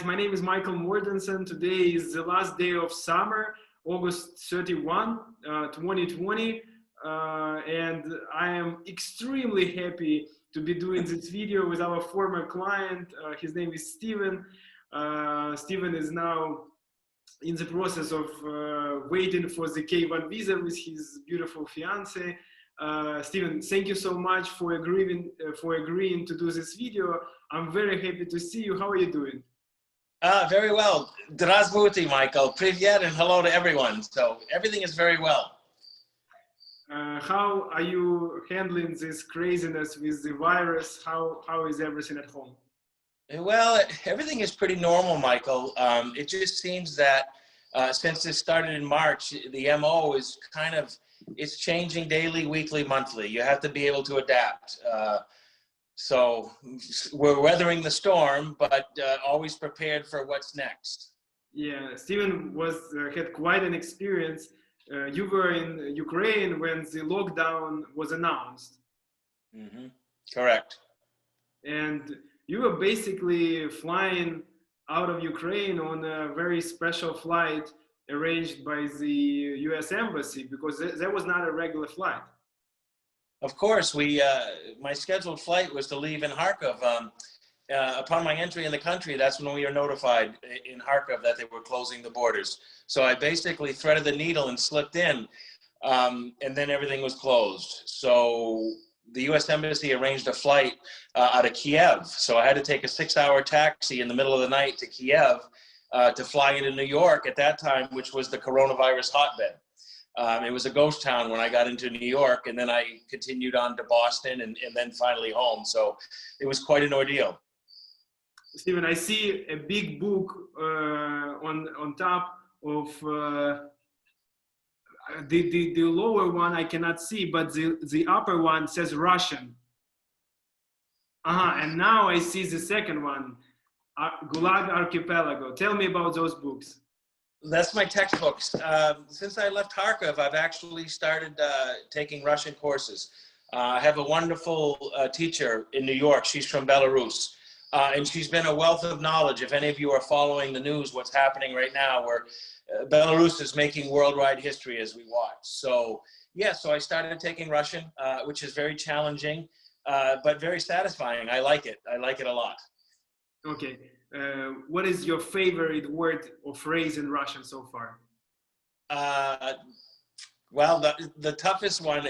my name is Michael Mordinson. Today is the last day of summer, August 31, 2020. And I am extremely happy to be doing this video with our former client. His name is Steven. Steven is now in the process of waiting for the K1 visa with his beautiful fiance. Steven, thank you so much for agreeing to do this video. I'm very happy to see you. How are you doing? Very well. Здравствуйте, Michael. Привет and hello to everyone. So everything is very well. How are you handling this craziness with the virus? How is everything at home? Well, everything is pretty normal, Michael. It just seems that since this started in March, the MO is it's changing daily, weekly, monthly. You have to be able to adapt. So we're weathering the storm, but always prepared for what's next. Yeah, Steven had quite an experience. You were in Ukraine when the lockdown was announced. Mm-hmm. Correct. And you were basically flying out of Ukraine on a very special flight arranged by the US Embassy, because that was not a regular flight. Of course, my scheduled flight was to leave in Kharkov. Upon my entry in the country, that's when we were notified in Kharkov that they were closing the borders. So I basically threaded the needle and slipped in, and then everything was closed. So the US Embassy arranged a flight out of Kiev. So I had to take a 6-hour taxi in the middle of the night to Kiev to fly into New York at that time, which was the coronavirus hotbed. It was a ghost town when I got into New York, and then I continued on to Boston and then finally home. So it was quite an ordeal. Steven, I see a big book on top of the lower one I cannot see, but the upper one says Russian. And now I see the second one, Gulag Archipelago. Tell me about those books. That's my textbooks. Since I left Kharkov, I've actually started taking Russian courses. I have a wonderful teacher in New York. She's from Belarus. And she's been a wealth of knowledge. If any of you are following the news, what's happening right now, where Belarus is making worldwide history as we watch. So yeah, so I started taking Russian, which is very challenging, but very satisfying. I like it. I like it a lot. Okay. What is your favorite word or phrase in Russian so far? Well, the toughest one,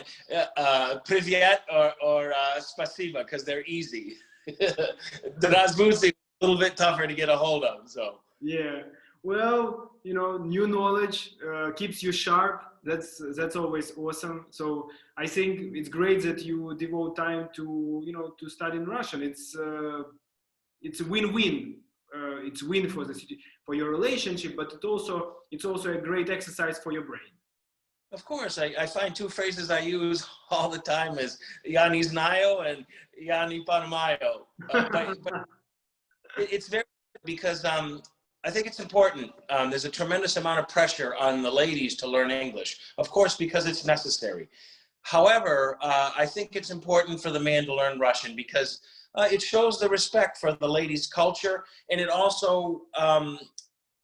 привет or спасибо, because they're easy. Здравствуйте, a little bit tougher to get a hold of. So yeah, well, you know, new knowledge keeps you sharp. That's always awesome. So I think it's great that you devote time to to studying Russian. It's a win-win. It's win for your relationship, but it's also a great exercise for your brain. Of course, I find two phrases I use all the time is "Я не знаю" and "Я не понимаю." But it's very good because I think it's important. There's a tremendous amount of pressure on the ladies to learn English, of course, because it's necessary. However, I think it's important for the man to learn Russian because it shows the respect for the lady's culture, and it also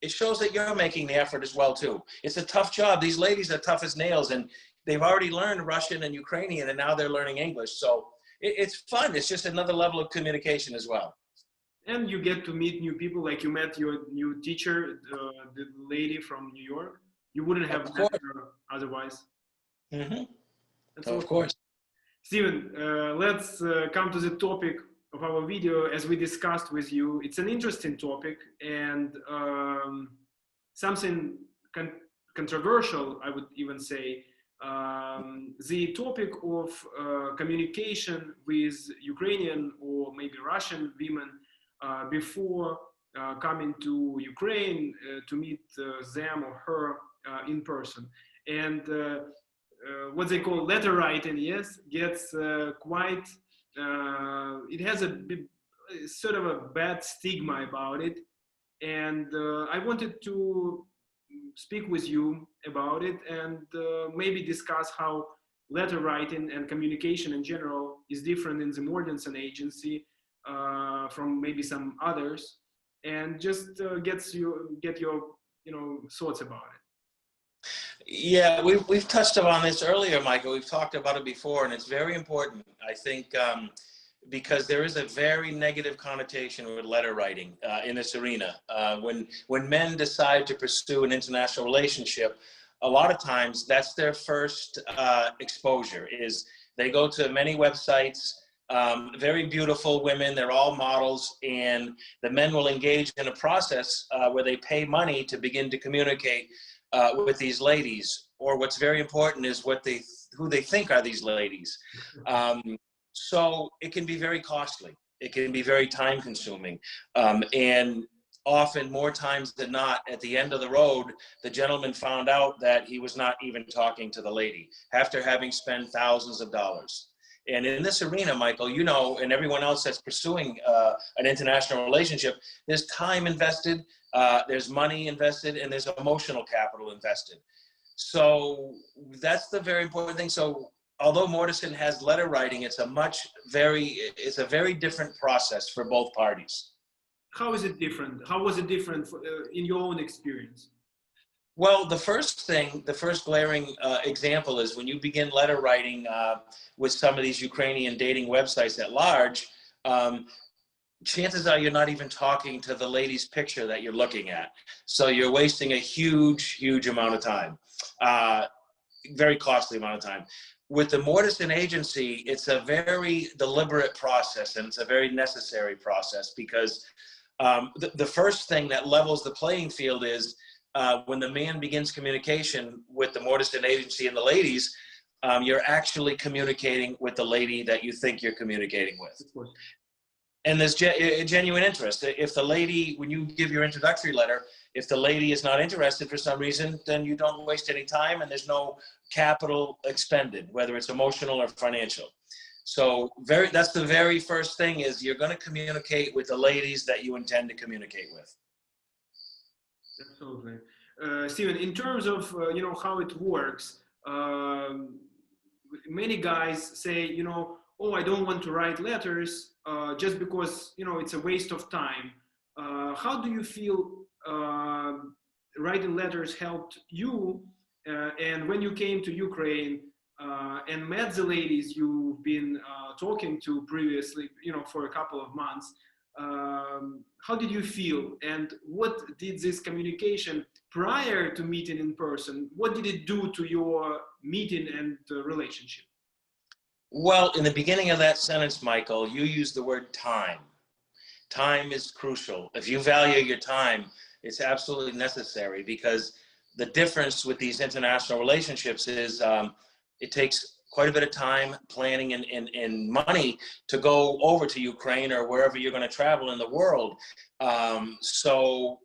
it shows that you're making the effort as well too. It's a tough job. These ladies are tough as nails, and they've already learned Russian and Ukrainian, and now they're learning English. So it's fun. It's just another level of communication as well. And you get to meet new people, like you met your new teacher, the lady from New York. You wouldn't have met her otherwise. Mm-hmm. That's of course. Steven, let's come to the topic of our video. As we discussed with you, it's an interesting topic and something controversial, I would even say. The topic of communication with Ukrainian or maybe Russian women before coming to Ukraine to meet them or her in person. And what they call letter writing, yes, gets quite, it has a sort of a bad stigma about it. And I wanted to speak with you about it and maybe discuss how letter writing and communication in general is different in the Mordinson agency from maybe some others. and just get your thoughts about it. Yeah, we've touched upon this earlier, Michael. We've talked about it before, and it's very important. I think because there is a very negative connotation with letter writing in this arena. When men decide to pursue an international relationship, a lot of times that's their first exposure. Is they go to many websites, very beautiful women, they're all models, and the men will engage in a process where they pay money to begin to communicate with these ladies, or what's very important is who they think are these ladies. So it can be very costly. It can be very time consuming. And often, more times than not, at the end of the road, the gentleman found out that he was not even talking to the lady after having spent thousands of dollars. And in this arena, Michael, and everyone else that's pursuing an international relationship, there's time invested, there's money invested, and there's emotional capital invested. So that's the very important thing. So although Mordinson has letter writing, it's a very different process for both parties. How is it different? How was it different in your own experience? Well, the first glaring example is when you begin letter writing with some of these Ukrainian dating websites at large, chances are you're not even talking to the lady's picture that you're looking at. So you're wasting a huge, huge amount of time, very costly amount of time. With the Mordinson agency, it's a very deliberate process, and it's a very necessary process because the first thing that levels the playing field is when the man begins communication with the Mordinson agency and the ladies, you're actually communicating with the lady that you think you're communicating with. And there's genuine interest. If the lady, when you give your introductory letter, if the lady is not interested for some reason, then you don't waste any time and there's no capital expended, whether it's emotional or financial. So that's the very first thing is you're going to communicate with the ladies that you intend to communicate with. Absolutely. Steven, in terms of, how it works, many guys say, oh, I don't want to write letters just because, it's a waste of time. How do you feel writing letters helped you? And when you came to Ukraine and met the ladies you've been talking to previously, for a couple of months, how did you feel? And what did this communication prior to meeting in person, what did it do to your meeting and relationship? Well, in the beginning of that sentence, Michael, you used the word time. Time is crucial. If you value your time, it's absolutely necessary because the difference with these international relationships is it takes quite a bit of time, planning, and money to go over to Ukraine or wherever you're going to travel in the world. So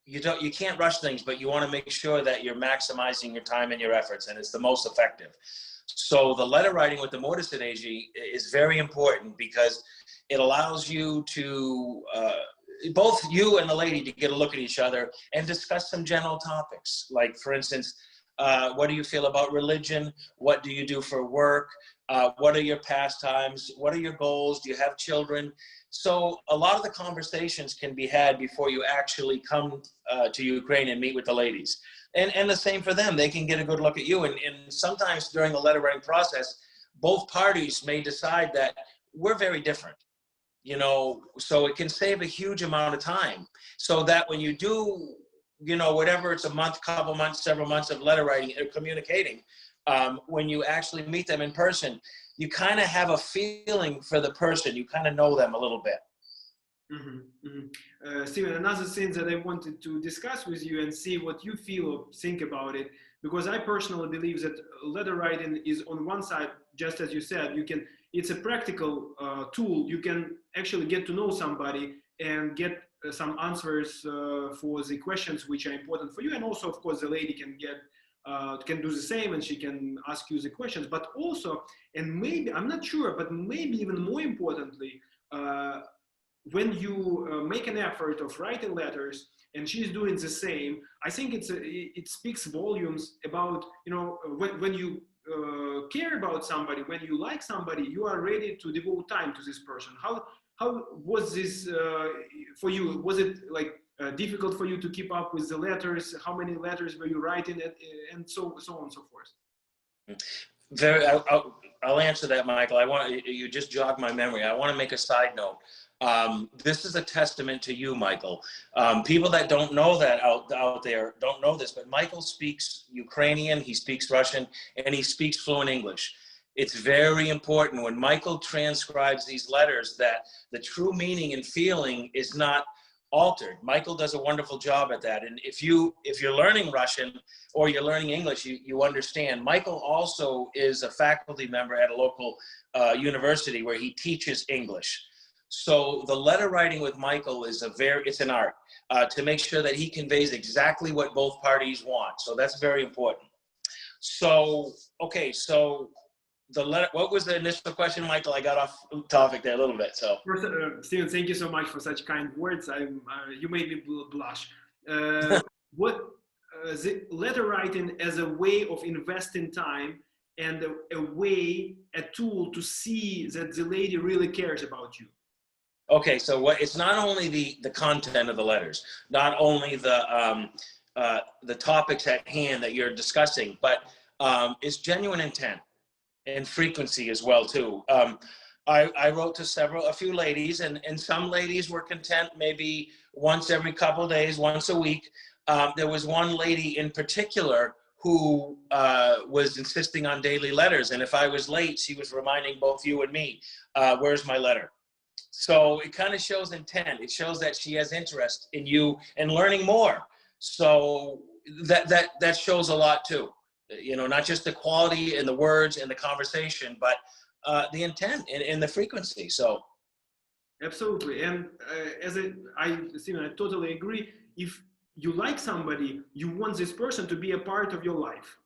you can't rush things, but you want to make sure that you're maximizing your time and your efforts, and it's the most effective. So the letter writing with the Mordinson agency is very important because it allows you to, both you and the lady, to get a look at each other and discuss some general topics. Like, for instance, what do you feel about religion? What do you do for work? What are your pastimes? What are your goals? Do you have children? So a lot of the conversations can be had before you actually come to Ukraine and meet with the ladies. And the same for them. They can get a good look at you. And sometimes during the letter writing process, both parties may decide that we're very different, so it can save a huge amount of time. So that when you do, whatever, it's a month, couple months, several months of letter writing or communicating, when you actually meet them in person, you kind of have a feeling for the person. You kind of know them a little bit. Mm-hmm, mm-hmm. Steven, another thing that I wanted to discuss with you and see what you feel or think about it, because I personally believe that letter writing is, on one side, just as you said, it's a practical tool. You can actually get to know somebody and get some answers for the questions which are important for you. And also, of course, the lady can do the same and she can ask you the questions, but also, and maybe, I'm not sure, but maybe even more importantly, when you make an effort of writing letters and she's doing the same, I think it speaks volumes about, when you care about somebody, when you like somebody, you are ready to devote time to this person. how was this for you? Was it like difficult for you to keep up with the letters? How many letters were you writing, and so on and so forth? Very, I'll answer that, Michael. You just jogged my memory. I want to make a side note. This is a testament to you, Michael. People that don't know that out there don't know this, but Michael speaks Ukrainian, he speaks Russian, and he speaks fluent English. It's very important when Michael transcribes these letters that the true meaning and feeling is not altered. Michael does a wonderful job at that. And if you're learning Russian or you're learning English, you understand. Michael also is a faculty member at a local university where he teaches English. So the letter writing with Michael is it's an art to make sure that he conveys exactly what both parties want. So that's very important. So, okay, so the letter, what was the initial question, Michael? I got off topic there a little bit, so. First, Steven, thank you so much for such kind words. You made me blush. What the letter writing as a way of investing time and a tool to see that the lady really cares about you. Okay, so it's not only the content of the letters, not only the topics at hand that you're discussing, but it's genuine intent and frequency as well too. I wrote to a few ladies, and some ladies were content maybe once every couple of days, once a week. There was one lady in particular who was insisting on daily letters, and if I was late, she was reminding both you and me, where's my letter? So it kind of shows intent. It shows that she has interest in you and learning more. So that shows a lot too. You know, not just the quality and the words and the conversation, but the intent and the frequency. So absolutely. And Steven, I totally agree. If you like somebody, you want this person to be a part of your life.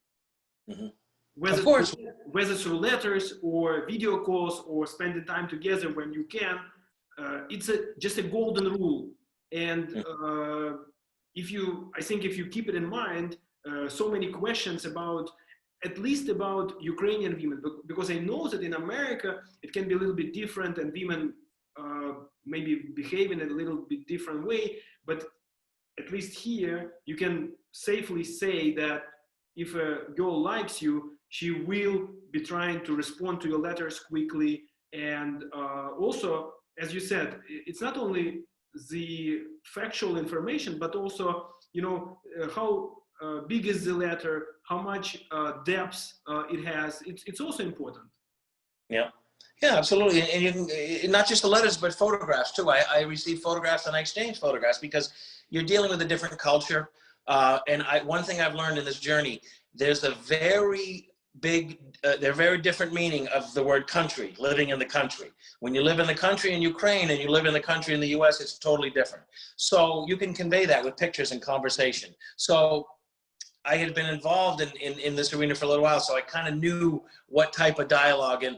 Mm-hmm. Whether through letters or video calls or spending time together when you can, it's just a golden rule. And I think if you keep it in mind, so many questions at least about Ukrainian women, because I know that in America it can be a little bit different, and women maybe behave in a little bit different way. But at least here, you can safely say that if a girl likes you, she will be trying to respond to your letters quickly. And also, as you said, it's not only the factual information, but also, you know, how big is the letter, how much depth it has. It's also important. Yeah, absolutely. And you can, not just the letters, but photographs too. I receive photographs and I exchange photographs because you're dealing with a different culture. And one thing I've learned in this journey, there's a very very different meaning of the word country, living in the country. When you live in the country in Ukraine and you live in the country in the US, it's totally different. So you can convey that with pictures and conversation. So I had been involved in this arena for a little while, so I kind of knew what type of dialogue, and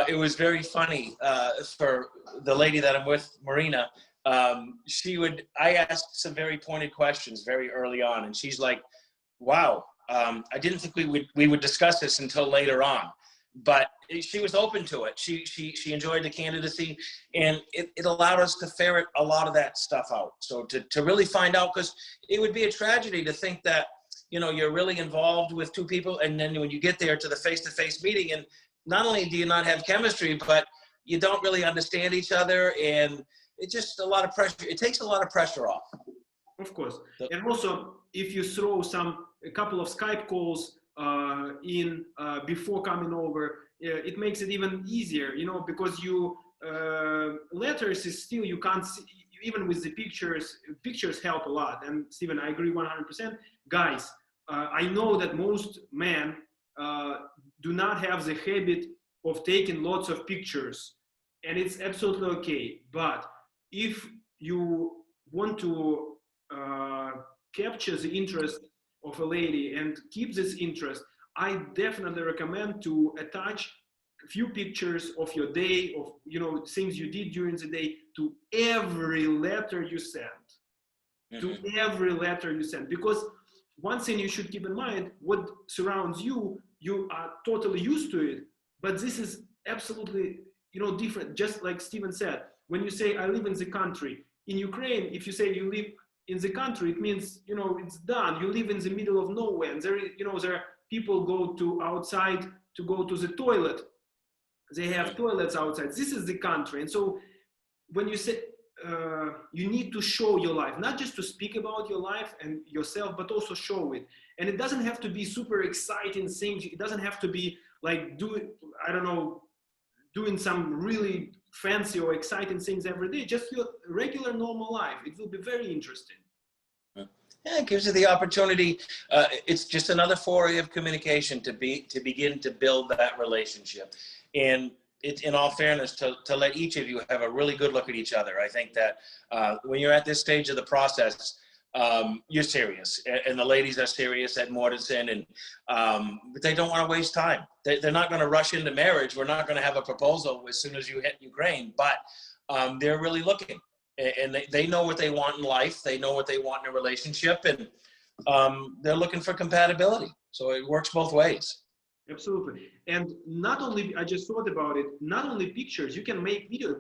it was very funny for the lady that I'm with, Marina. I asked some very pointed questions very early on, and she's like, wow, I didn't think we would discuss this until later on, but she was open to it. She enjoyed the candidacy, and it allowed us to ferret a lot of that stuff out. So to really find out, because it would be a tragedy to think that, you know, you're really involved with two people, and then when you get there to the face-to-face meeting, and not only do you not have chemistry, but you don't really understand each other, and it's just a lot of pressure. It takes a lot of pressure off. Of course. And also, if you throw a couple of Skype calls in before coming over, it makes it even easier, you know, because letters is still, you can't see, even with the pictures help a lot. And Steven, I agree 100%. Guys, I know that most men do not have the habit of taking lots of pictures, and it's absolutely okay. But if you want to capture the interest of a lady and keep this interest, I definitely recommend to attach a few pictures of your day, of, you know, things you did during the day, to every letter you send. To every letter you send, because one thing you should keep in mind, what surrounds you, you are totally used to it, but this is absolutely, you know, different. Just like Steven said, when you say I live in the country, in Ukraine, if you say you live in the country, it means, you know, it's done. You live in the middle of nowhere, and there, you know, there are people go to outside to go to the toilet. They have toilets outside. This is the country. And so when you say you need to show your life, not just to speak about your life and yourself, but also show it. And it doesn't have to be super exciting things. It doesn't have to be like I don't know, doing some really fancy or exciting things every day. Just your regular normal life. It will be very interesting. Yeah, it gives you the opportunity. It's just another foray of communication to begin to build that relationship. And it's, in all fairness, to let each of you have a really good look at each other. I think that when you're at this stage of the process, you're serious, and the ladies are serious at Mordinson, and but they don't want to waste time. They're not going to rush into marriage. We're not going to have a proposal as soon as you hit Ukraine, but they're really looking, and they know what they want in life. They know what they want in a relationship, and they're looking for compatibility. So it works both ways. Absolutely. And not only, I just thought about it, not only pictures, you can make videos.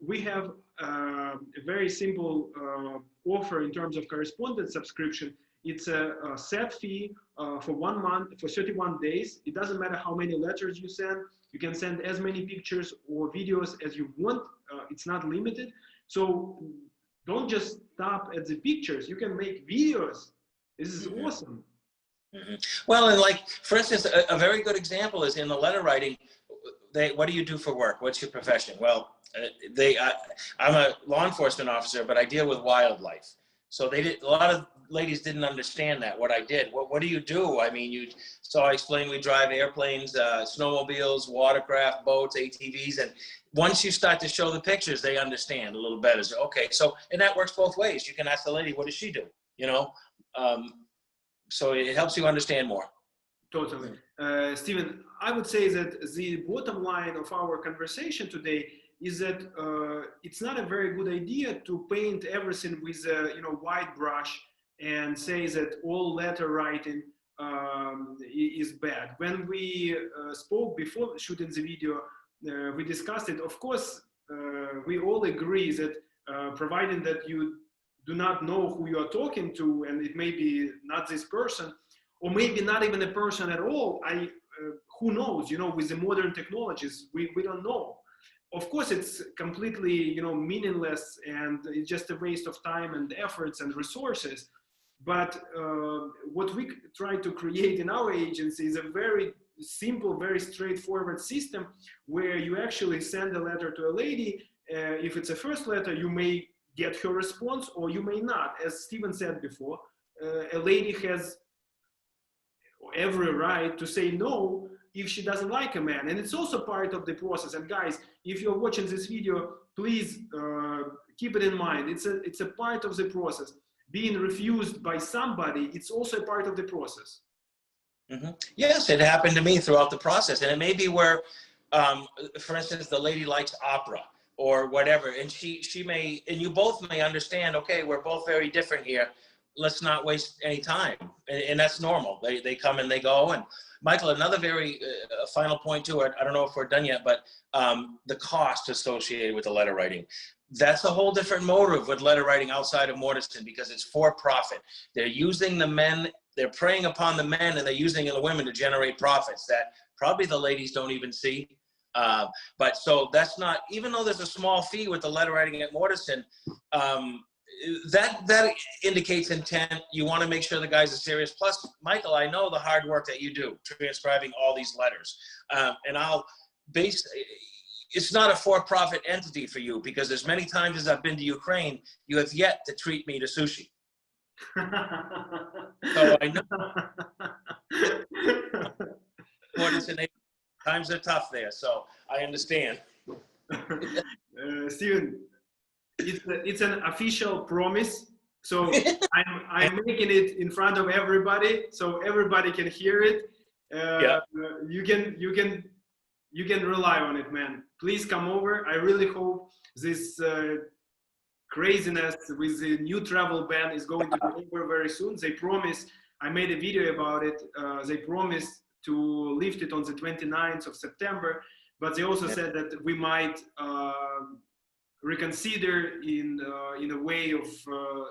We have a very simple offer in terms of correspondence subscription. It's a set fee for 1 month, for 31 days. It doesn't matter how many letters you send. You can send as many pictures or videos as you want. It's not limited. So don't just stop at the pictures. You can make videos. This is awesome. Mm-hmm. Well, and like, for instance, a very good example is in the letter writing. What do you do for work? What's your profession? Well, I'm a law enforcement officer, but I deal with wildlife. So a lot of ladies didn't understand that, what I did. What do you do? I mean, so I explained we drive airplanes, snowmobiles, watercraft, boats, ATVs. And once you start to show the pictures, they understand a little better. So, okay, so, and that works both ways. You can ask the lady, what does she do? You know? So it helps you understand more. Totally. Steven, I would say that the bottom line of our conversation today is that it's not a very good idea to paint everything with a white brush and say that all letter writing is bad. When we spoke before shooting the video, we discussed it. Of course, we all agree that providing that you do not know who you are talking to, and it may be not this person, or maybe not even a person at all. Who knows? With the modern technologies, we don't know. Of course, it's completely meaningless, and it's just a waste of time and efforts and resources. But what we try to create in our agency is a very simple, very straightforward system where you actually send a letter to a lady. If it's a first letter, you may get her response or you may not. As Steven said before, a lady has every right to say no if she doesn't like a man, and it's also part of the process. And guys, if you're watching this video, please keep it in mind. It's a part of the process. Being refused by somebody, it's also a part of the process. Mm-hmm. Yes, it happened to me throughout the process, and it may be where, for instance, the lady likes opera or whatever, and she may, and you both may understand, okay, we're both very different here. Let's not waste any time, and that's normal. They come and they go. And Michael, another very final point too. I don't know if we're done yet, but the cost associated with the letter writing. That's a whole different motive with letter writing outside of Mordinson, because it's for profit. They're using the men, they're preying upon the men, and they're using the women to generate profits that probably the ladies don't even see. But so that's not, even though there's a small fee with the letter writing at Mordinson, that indicates intent. You want to make sure the guys are serious. Plus, Michael, I know the hard work that you do transcribing all these letters, and it's not a for-profit entity for you, because as many times as I've been to Ukraine, you have yet to treat me to sushi. So I know times are tough there, so I understand. Steven, it's an official promise. So I'm making it in front of everybody, so everybody can hear it. Yeah. You can rely on it, man. Please come over. I really hope this craziness with the new travel ban is going to be over very soon. They promise, I made a video about it, they promised to lift it on the 29th of September. but they also said that we might reconsider in a way of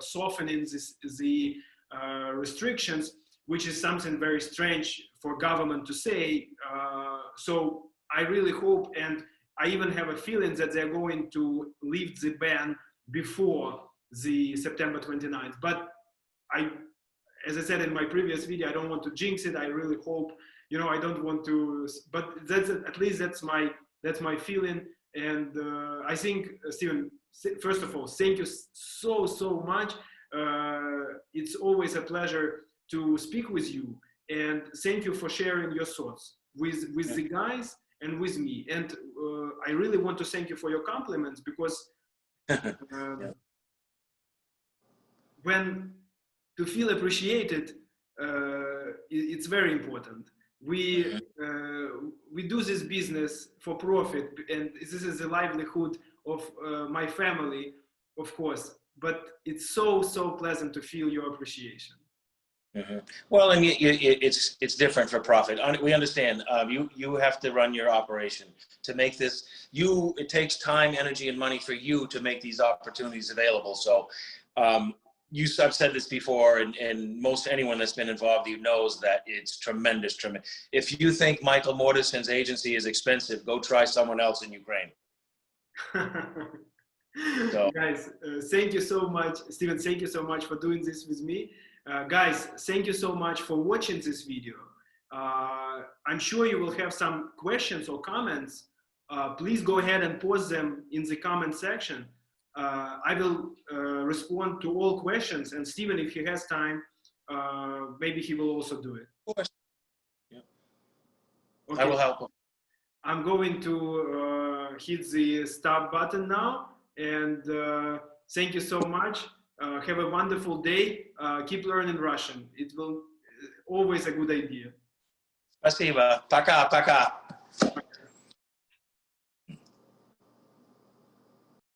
softening the restrictions, which is something very strange for government to say. So I really hope, and I even have a feeling that they're going to lift the ban before the September 29th. But as I said in my previous video, I don't want to jinx it. I really hope, I don't want to, but at least that's my feeling. And I think, Steven, first of all, thank you so much. It's always a pleasure to speak with you, and thank you for sharing your thoughts with the guys and with me. And I really want to thank you for your compliments, because when to feel appreciated, it's very important. We do this business for profit, and this is the livelihood of my family, of course. But it's so pleasant to feel your appreciation. Well, and it's different for profit. We understand. You have to run your operation to make this. It takes time, energy, and money for you to make these opportunities available. So, I've said this before, and most anyone that's been involved, knows that it's tremendous. If you think Michael Mordison's agency is expensive, go try someone else in Ukraine. So. Guys, thank you so much, Steven. Thank you so much for doing this with me. Guys, thank you so much for watching this video. I'm sure you will have some questions or comments. Please go ahead and post them in the comment section. I will respond to all questions, and Steven, if he has time, maybe he will also do it. Of course. Yeah. Okay. I will help him. I'm going to hit the stop button now, and thank you so much. Have a wonderful day. Keep learning Russian. It will always a good idea. Спасибо. Пока.